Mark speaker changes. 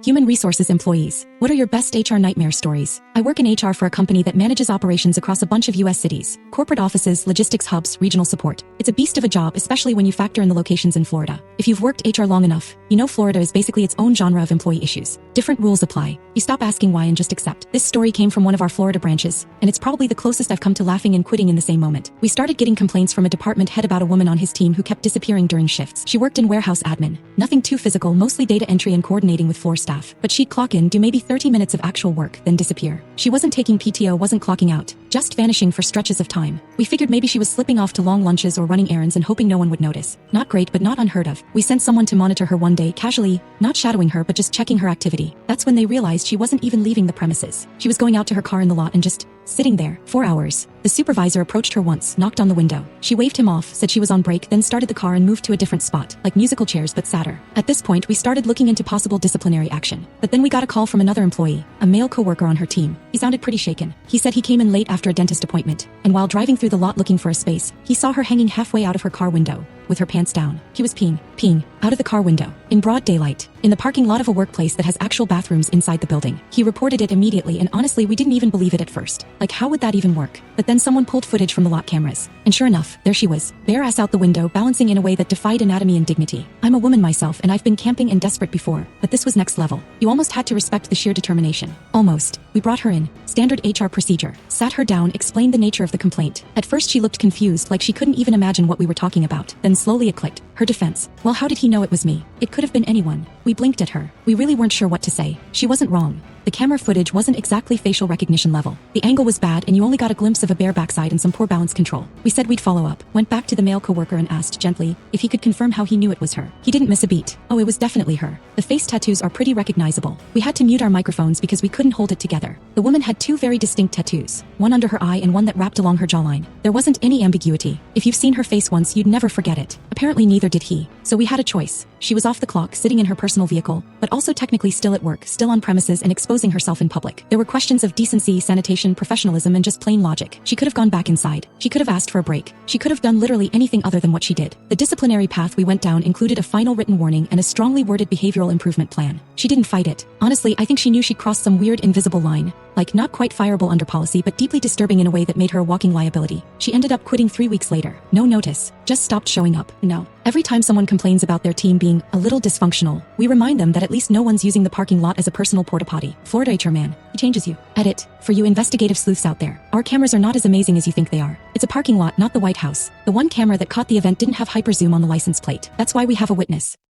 Speaker 1: Human resources employees. What are your best HR nightmare stories? I work in HR for a company that manages operations across a bunch of US cities. Corporate offices, logistics hubs, regional support. It's a beast of a job, especially when you factor in the locations in Florida. If you've worked HR long enough, you know Florida is basically its own genre of employee issues. Different rules apply. You stop asking why and just accept. This story came from one of our Florida branches, and it's probably the closest I've come to laughing and quitting in the same moment. We started getting complaints from a department head about a woman on his team who kept disappearing during shifts. She worked in warehouse admin. Nothing too physical, mostly data entry and coordinating with floor staff. But she'd clock in, do maybe 30 minutes of actual work, then disappear. She wasn't taking PTO, wasn't clocking out, just vanishing for stretches of time. We figured maybe she was slipping off to long lunches or running errands and hoping no one would notice. Not great, but not unheard of. We sent someone to monitor her one day, casually, not shadowing her but just checking her activity. That's when they realized she wasn't even leaving the premises. She was going out to her car in the lot and just sitting there. 4 hours. The supervisor approached her once, knocked on the window. She waved him off, said she was on break, then started the car and moved to a different spot, like musical chairs but sadder. At this point, we started looking into possible disciplinary action. But then we got a call from another employee, a male coworker on her team. He sounded pretty shaken. He said he came in late after a dentist appointment, and while driving through the lot looking for a space, he saw her hanging halfway out of her car window, with her pants down. He was peeing, out of the car window, in broad daylight, in the parking lot of a workplace that has actual bathrooms inside the building. He reported it immediately, and honestly, we didn't even believe it at first. Like, how would that even work? But then someone pulled footage from the lot cameras, and sure enough, there she was, bare ass out the window, balancing in a way that defied anatomy and dignity. I'm a woman myself, and I've been camping and desperate before, but this was next level. You almost had to respect the sheer determination. Almost. We brought her in. Standard HR procedure. Sat her down, explained the nature of the complaint. At first she looked confused, like she couldn't even imagine what we were talking about. Then slowly it clicked. Her defense. Well, how did he know it was me? It could have been anyone. We blinked at her. We really weren't sure what to say. She wasn't wrong. The camera footage wasn't exactly facial recognition level. The angle was bad and you only got a glimpse of a bare backside and some poor balance control. We said we'd follow up. Went back to the male coworker and asked gently if he could confirm how he knew it was her. He didn't miss a beat. Oh, it was definitely her. The face tattoos are pretty recognizable. We had to mute our microphones because we couldn't hold it together. The woman had two very distinct tattoos, one under her eye and one that wrapped along her jawline. There wasn't any ambiguity. If you've seen her face once, you'd never forget it. Apparently neither did he. So we had a choice. She was off the clock, sitting in her personal vehicle, but also technically still at work, still on premises and exposing herself in public. There were questions of decency, sanitation, professionalism, and just plain logic. She could have gone back inside. She could have asked for a break. She could have done literally anything other than what she did. The disciplinary path we went down included a final written warning and a strongly worded behavioral improvement plan. She didn't fight it. Honestly, I think she knew she'd crossed some weird invisible line. Like, not quite fireable under policy, but deeply disturbing in a way that made her a walking liability. She ended up quitting 3 weeks later. No notice. Just stopped showing up. No. Every time someone complains about their team being a little dysfunctional, we remind them that at least no one's using the parking lot as a personal porta potty. Florida HR man. He changes you. Edit. For you investigative sleuths out there, our cameras are not as amazing as you think they are. It's a parking lot, not the White House. The one camera that caught the event didn't have hyper zoom on the license plate. That's why we have a witness.